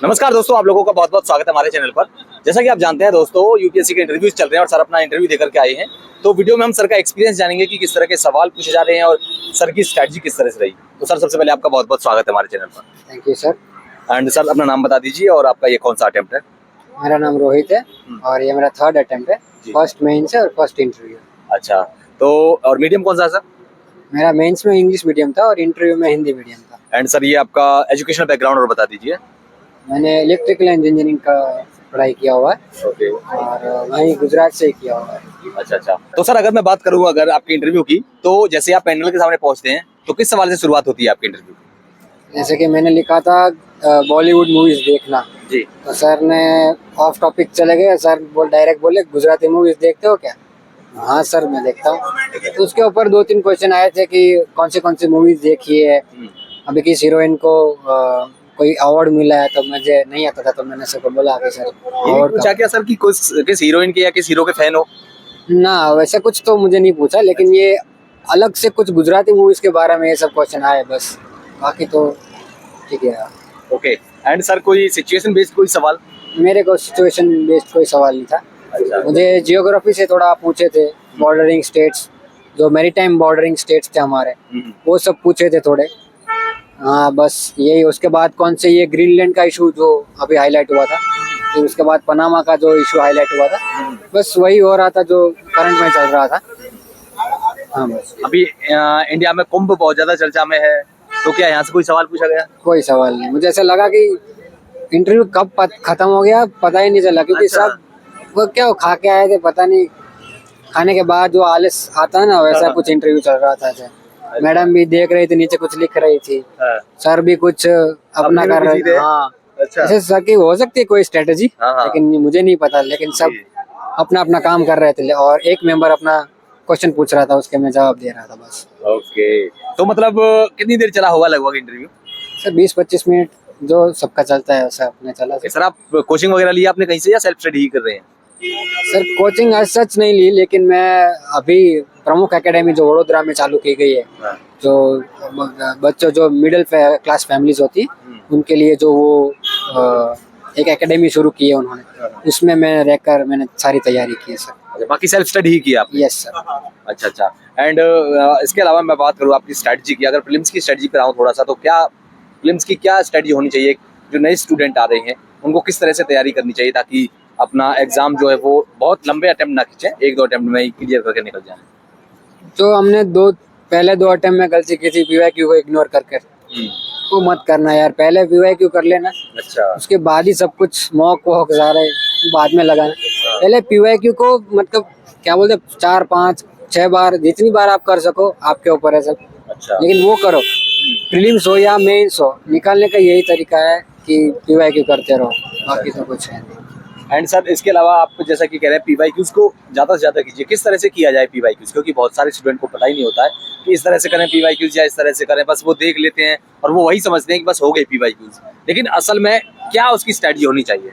नमस्कार दोस्तों, आप लोगों का बहुत बहुत स्वागत है हमारे चैनल पर। जैसा कि आप जानते हैं दोस्तों, यूपीएससी के इंटरव्यूज चल रहे हैं और सर अपना इंटरव्यू देकर के आए हैं। तो वीडियो में हम सर का एक्सपीरियंस जानेंगे कि किस तरह के सवाल पूछे जा रहे हैं और सर की स्ट्रैटेजी किस तरह से रही। तो सर सबसे पहले आपका बहुत बहुत स्वागत है हमारे चैनल पर। Thank you sir. And sir अपना नाम बता दीजिए और आपका ये कौन सा अटेम्प्ट है? मेरा नाम रोहित है और ये मेरा थर्ड अटेम्प्ट है। फर्स्ट मेंस है और फर्स्ट इंटरव्यू। अच्छा, तो और मीडियम कौन सा है सर? मेरा मेंस में इंग्लिश मीडियम था और इंटरव्यू में हिंदी मीडियम था। एंड सर ये आपका एजुकेशनल बैकग्राउंड और बता दीजिए। मैंने इलेक्ट्रिकल इंजीनियरिंग का पढ़ाई किया हुआ है ओके। और वहीं गुजरात से ही किया हुआ है। अच्छा, तो सर अगर मैं बात करूँ अगर आपके इंटरव्यू की, तो जैसे आप पैनल के सामने पहुंचते हैं तो किस सवाल से शुरुआत होती है आपके इंटरव्यू की? जैसे कि मैंने लिखा था बॉलीवुड मूवीज देखना जी। तो सर ने ऑफ टॉपिक चले गए। सर डायरेक्ट बोले गुजराती मूवीज देखते हो क्या? हाँ सर मैं देखता हूँ। तो उसके ऊपर 2-3 क्वेश्चन आए थे कि कौन से मूवीज देखी है, अभी किस हीरोइन को कोई अवार्ड मिला है। तो मुझे नहीं आता था तो मैंने सबको बोला कि सर अवार्ड पूछा क्या सर कि किस हीरोइन के या किस हीरो के फैन हो? ना वैसे कुछ तो मुझे नहीं पूछा, लेकिन ये अलग से कुछ गुजराती मूवीज के बारे में ये सब क्वेश्चन आए बस, बाकी तो ठीक है। ओके। एंड सर कोई सिचुएशन बेस्ड कोई सवाल? मेरे को सिचुएशन बेस्ड कोई सवाल नहीं था। अच्छा। मुझे जियोग्राफी से थोड़ा पूछे थे, बॉर्डरिंग स्टेट्स जो मैरीटाइम बॉर्डरिंग स्टेट्स थे हमारे, वो सब पूछे थे थोड़े। हाँ बस यही। उसके बाद कौन से ये ग्रीनलैंड का इशू जो अभी हाईलाइट हुआ था, फिर उसके बाद पनामा का जो इशू हाईलाइट हुआ था, बस वही हो रहा था जो करंट में चल रहा था। हाँ बस। अभी इंडिया में कुंभ बहुत ज्यादा चर्चा में है, तो क्या यहाँ से कोई सवाल पूछा गया? कोई सवाल नहीं। मुझे ऐसा लगा कि इंटरव्यू कब खत्म हो गया पता ही नहीं चला, क्योंकि अच्छा। सब वो क्या खा के आए थे पता नहीं। खाने के बाद जो आलस आता है ना, वैसा कुछ इंटरव्यू चल रहा था। मैडम भी देख रही थी, नीचे कुछ लिख रही थी। सर भी कुछ अपना कर रहे थे। हाँ अच्छा। ऐसे सर की हो सकती है कोई स्ट्रेटेजी, हाँ। लेकिन मुझे नहीं पता। लेकिन सब अपना अपना काम कर रहे थे और एक मेंबर अपना क्वेश्चन पूछ रहा था, उसके मैं जवाब दे रहा था बस। ओके, तो मतलब कितनी देर चला होगा लगभग इंटरव्यू? सर 20-25 मिनट जो सबका चलता है वैसा अपने चला। सर आप कोचिंग वगैरह लिया आपने कहीं से या सेल्फ स्टडी ही कर रहे हैं? सर कोचिंग आज सच नहीं ली, लेकिन मैं अभी प्रमुख एकेडमी जो वडोदरा में चालू की गई है, जो बच्चों जो मिडिल क्लास फैमिलीज होती है उनके लिए जो वो एक एकेडमी शुरू की है उन्होंने, उसमें मैं रहकर मैंने सारी तैयारी की है सर। बाकी सेल्फ स्टडी ही किया आपने? Yes sir. अच्छा। एंड इसके अलावा मैं बात करूँ आपकी स्ट्रेटजी की, अगर फिल्म्स की स्ट्रेटजी पे आऊँ थोड़ा सा, तो क्या फिल्म्स की क्या स्ट्रेटजी होनी चाहिए? जो नए स्टूडेंट आ रहे हैं उनको किस तरह से तैयारी करनी चाहिए ताकि अपना एग्जाम जो है वो बहुत लंबे अटेम्प्ट ना खींचे, 1-2 अटेम्प्ट में ही क्लियर करके निकल जाए? जो हमने पहले 2 अटेम्प्ट में गलती की थी, पीवाईक्यू को इग्नोर करके, वो मत करना यार। पहले पीवाईक्यू कर लेना, अच्छा, उसके बाद ही सब कुछ मॉक वॉक सारे बाद में लगाना। पहले पीवाईक्यू को मतलब क्या बोलते 4-5-6 बार, जितनी बार आप कर सको आपके ऊपर है सब। अच्छा। लेकिन वो करो, प्रीलिम्स हो या मेंस हो, निकालने का यही तरीका है कि पीवाईक्यू करते रहो, बाकी तो कुछ है नहीं। एंड सर इसके अलावा आप जैसा कि कह रहे हैं पीवाईक्यूज को ज्यादा से ज्यादा कीजिए, किस तरह से किया जाए पीवाईक्यूज? क्योंकि बहुत सारे स्टूडेंट को पता ही नहीं होता है कि इस तरह से करें पीवाईक्यूज या इस तरह से करें, बस वो देख लेते हैं और वो वही समझते हैं कि बस हो गए पीवाईक्यूज, लेकिन असल में क्या उसकी स्ट्रेटजी होनी चाहिए?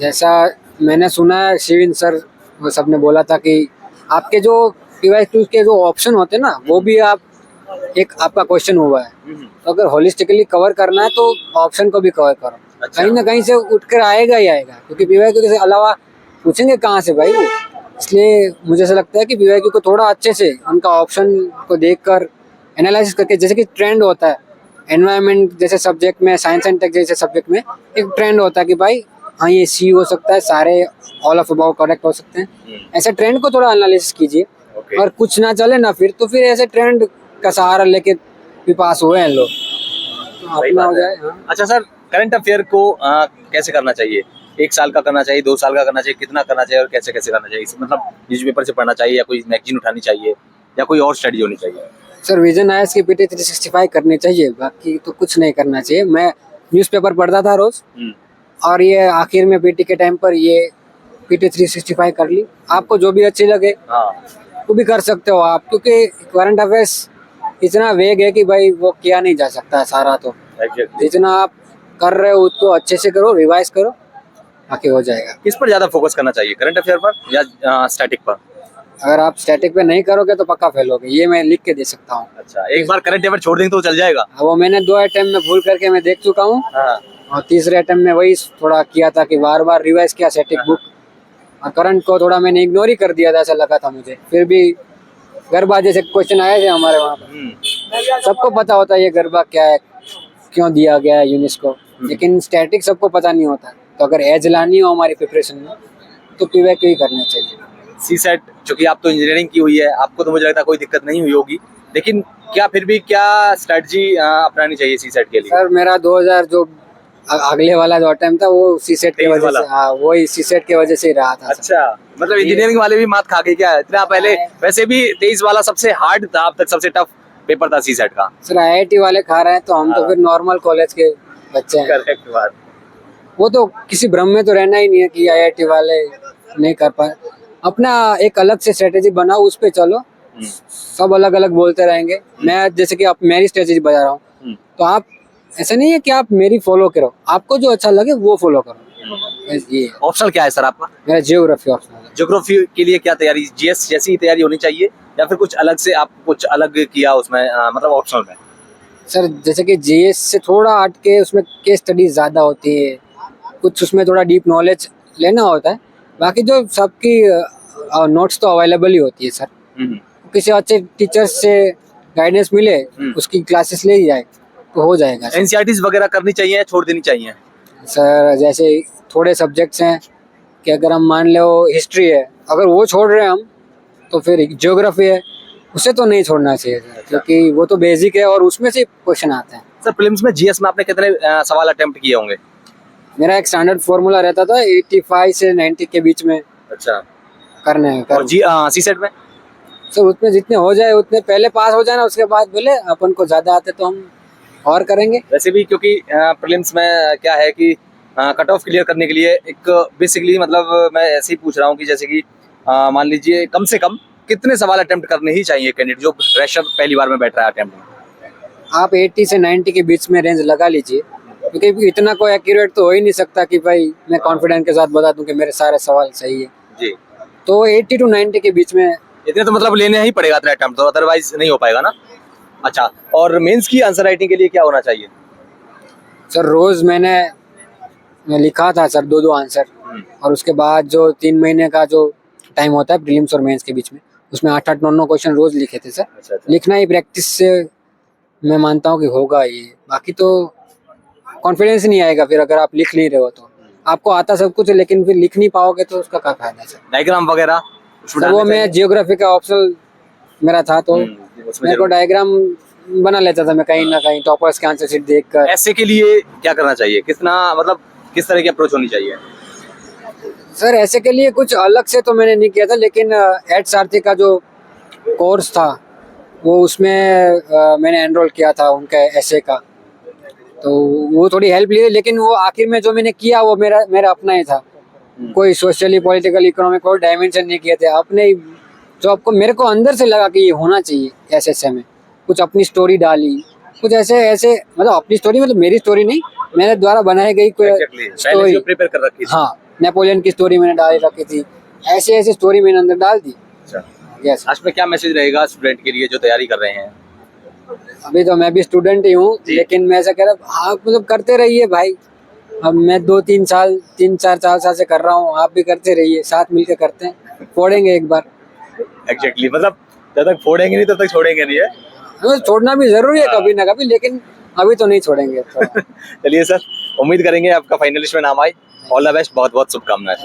जैसा मैंने सुना है शिविन सर वो सब ने बोला था कि आपके जो पीवाईक्यूज के जो ऑप्शन होते हैं ना, वो भी आप एक आपका क्वेश्चन हुआ है, तो अगर होलिस्टिकली कवर करना है तो ऑप्शन को भी कवर करो। अच्छा। कहीं ना कहीं से उठकर आएगा ही आएगा, क्योंकि पीवाईक्यू के अलावा पूछेंगे कहाँ से भाई वो। इसलिए मुझे ऐसा लगता है कि पीवाईक्यू को थोड़ा अच्छे से उनका ऑप्शन को देखकर एनालिसिस करके, जैसे कि ट्रेंड होता है एनवायरनमेंट जैसे सब्जेक्ट में, साइंस एंड टेक जैसे सब्जेक्ट में एक ट्रेंड होता है कि भाई हाँ ये सी हो सकता है, सारे ऑल ऑफ अबाउ करेक्ट हो सकते हैं। ऐसे ट्रेंड को थोड़ा एनालिसिस कीजिए। और कुछ ना चले ना तो फिर ऐसे ट्रेंड का सहारा लेके भी पास हुए हैं लोग, तो अपना हो जाए। हाँ। अच्छा सर, करंट अफेयर को कैसे करना चाहिए? 1 साल का करना चाहिए, 2 साल का करना चाहिए, कितना करना चाहिए और कैसे कैसे करना चाहिए? मतलब न्यूज़पेपर से पढ़ना चाहिए या कोई मैगजीन उठानी चाहिए या कोई और स्टडी होनी चाहिए? सर विजन आईएएस की पीटी 365 करनी चाहिए, बाकी तो कुछ नहीं करना चाहिए। मैं न्यूज़पेपर पढ़ता था रोज, और ये आखिर में पीटी के टाइम पर ये पीटी 365 कर ली। आपको जो भी अच्छी लगे वो भी कर सकते हो आप, क्योंकि करंट अफेयर्स इतना वेग है कि भाई वो किया नहीं जा सकता है सारा। तो जितना आप कर रहे हो उसको अच्छे से करो, रिवाइज करो, बाकी हो जाएगा। किस पर ज्यादा फोकस करना चाहिए, करंट अफेयर पर या स्टैटिक पर? अगर आप स्टैटिक पे नहीं करोगे तो पक्का फेल होगे, ये मैं लिख के दे सकता हूँ। अच्छा, एक बार करंट अफेयर छोड़ देंगे तो चल जाएगा? वो मैंने 2 अटेम्प्ट में भूल करके मैं देख चुका हूँ। और तीसरे अटेम्प्ट में वही थोड़ा किया था कि बार बार रिवाइज किया स्टैटिक बुक, और करंट को थोड़ा मैंने इग्नोर ही कर दिया था, ऐसा लगा था मुझे। फिर भी गरबा जैसे क्वेश्चन आए थे हमारे वहाँ पर, सबको पता होता है ये गरबा क्या है, क्यों दिया गया है यूनेस्को, लेकिन स्टैटिक सबको पता नहीं होता। तो अगर एज लानी हो हमारी प्रिपरेशन में तो पीवाईक्यू ही करना चाहिए। सी सेट, चूंकि आप तो इंजीनियरिंग की हुई है, आपको तो मुझे लगता है कोई दिक्कत नहीं हुई होगी, लेकिन क्या फिर भी क्या स्ट्रेटजी अपनानी चाहिए सी सेट के लिए? सर मेरा 2000 जो अगले वाला जो अटेम्प्ट था वो सी सेट की 23 वजह वाला? से, हाँ वही सी सेट की वजह से ही रहा था सर। अच्छा, मतलब इंजीनियरिंग वाले भी मात खा गए क्या इतना पहले? वैसे भी 23 वाला सबसे हार्ड था, अब तक सबसे टफ पेपर था सी सेट का। सर आईआईटी वाले खा रहे हैं तो हम तो हाँ। फिर नॉर्मल कॉलेज के बच्चे हैं। करेक्ट बात। वो तो किसी भ्रम में तो रहना ही नहीं है कि आईआईटी वाले नहीं कर पाए। अपना एक अलग से स्ट्रेटेजी बनाओ, उस पे चलो। सब अलग अलग बोलते रहेंगे, मैं जैसे कि आप मेरी स्ट्रेटेजी बता रहा हूँ, तो आप ऐसा नहीं है कि आप मेरी फॉलो करो, आपको जो अच्छा लगे वो फॉलो करो। ये ऑप्शनल क्या है सर आपका? मेरा जियोग्राफी ऑप्शनल है। ज्योग्राफी के लिए क्या तैयारी, जीएस जैसी ही तैयारी होनी चाहिए या फिर कुछ अलग से आप कुछ अलग किया उसमें, मतलब ऑप्शनल में? सर जैसे कि जीएस से थोड़ा हट के उसमें केस स्टडी ज़्यादा होती है, कुछ उसमें थोड़ा डीप नॉलेज लेना होता है। बाकी जो सबकी नोट्स तो अवेलेबल ही होती है सर। किसी अच्छे टीचर से गाइडेंस मिले, उसकी क्लासेस ले ही जाए तो हो जाएगा सर। एनसीईआरटीज वगैरह करनी चाहिए या छोड़ देनी चाहिए? सर जैसे थोड़े सब्जेक्ट्स हैं कि अगर हम मान लो हिस्ट्री है, अगर वो छोड़ रहे हैं हम, तो फिर ज्योग्राफी है, उसे तो नहीं छोड़ना चाहिए सर, क्योंकि वो तो बेसिक है और उसमें से क्वेश्चन आते हैं। सर प्रीलिम्स में जीएस में आपने कितने सवाल अटेम्प्ट किए होंगे? मेरा एक स्टैंडर्ड फॉर्मूला रहता था 85 से 90 के बीच में अच्छा, करने हैं। और सी सेट में? सर उसमें जितने हो जाए उतने पहले पास हो जाए ना, उसके बाद बोले अपन को ज्यादा आते तो हम और करेंगे। वैसे भी क्योंकि प्रीलिम्स में क्या है कि कट ऑफ क्लियर करने के लिए एक बेसिकली, मतलब मैं ऐसे ही पूछ रहा हूँ कि जैसे कि मान लीजिए कम से कम कितने सवाल अटेम्प्ट करने ही चाहिए कैंडिडेट जो फ्रेशर पहली बार में बैठ रहा है अटेम्प्ट में? आप 80 से 90 के बीच में रेंज लगा लीजिए, क्योंकि इतना कोई एक्यूरेट तो हो ही नहीं सकता कि भाई मैं कॉन्फिडेंस के साथ बता दूं कि मेरे सारे सवाल सही है। जी, तो 80 टू 90 के बीच में इतने तो मतलब लेने ही पड़ेगा इतना अटेम्प्ट, तो अदरवाइज नहीं हो पाएगा ना। अच्छा, और मेंस की आंसर राइटिंग के लिए क्या होना चाहिए? सर रोज मैं लिखा था सर 2-2 आंसर, और उसके बाद जो 3 महीने का जो टाइम होता है प्रीलिम्स और मेंस के बीच में, उसमें 8-8 9-9 क्वेश्चन रोज लिखे थे सर। अच्छा। लिखना ही प्रैक्टिस से मैं मानता हूँ कि होगा ये, बाकी तो कॉन्फिडेंस नहीं आएगा फिर अगर आप लिख नहीं रहे हो तो। आपको आता सब कुछ है लेकिन फिर लिख नहीं पाओगे तो उसका क्या फायदा सर। डायग्राम वगैरह सर वो मैं जियोग्राफी का ऑप्शनल मेरा था, तो मेरे को डायग्राम बना लेता था मैं कहीं ना कहीं टॉपर्स के आंसर शीट देखकर। ऐसे के लिए क्या करना चाहिए, कितना मतलब किस तरह की अप्रोच होनी चाहिए? सर ऐसे के लिए कुछ अलग से तो मैंने नहीं किया था, लेकिन एड सारथी का जो कोर्स था वो उसमें मैंने एनरोल किया था उनका ऐसे का, तो वो थोड़ी हेल्प ली, लेकिन वो आखिर में जो मैंने किया वो मेरा अपना ही था। कोई सोशली पॉलिटिकल इकोनॉमिक कोई डायमेंशन नहीं किए थे, अपने जो आपको मेरे को अंदर से लगा कि ये होना चाहिए एसएसए में। कुछ अपनी स्टोरी डाली, कुछ ऐसे मतलब अपनी स्टोरी मतलब मेरी स्टोरी नहीं, मेरे द्वारा बनाई गई कोई स्टोरी प्रिपेयर कर रखी थी। हाँ, नेपोलियन की स्टोरी मैंने डाल रखी थी, ऐसे स्टोरी मैंने अंदर डाल दी। अच्छा, यस। लास्ट में क्या मैसेज रहेगा स्टूडेंट के लिए जो तैयारी कर रहे हैं? अभी तो मैं भी स्टूडेंट ही हूँ, लेकिन मैं ऐसा कह रहा आप मतलब करते रहिए भाई। अब मैं 2-3 साल 3-4 साल से कर रहा हूँ, आप भी करते रहिए, साथ मिलकर करते हैं, फोड़ेंगे एक बार। एग्जैक्टली, मतलब जब तक फोड़ेंगे नहीं तब तक छोड़ेंगे नहीं है। हमें छोड़ना भी जरूरी है कभी ना कभी, लेकिन अभी तो नहीं छोड़ेंगे। चलिए सर, उम्मीद करेंगे आपका फाइनलिस्ट में नाम आए। ऑल द बेस्ट, बहुत बहुत शुभकामनाएं।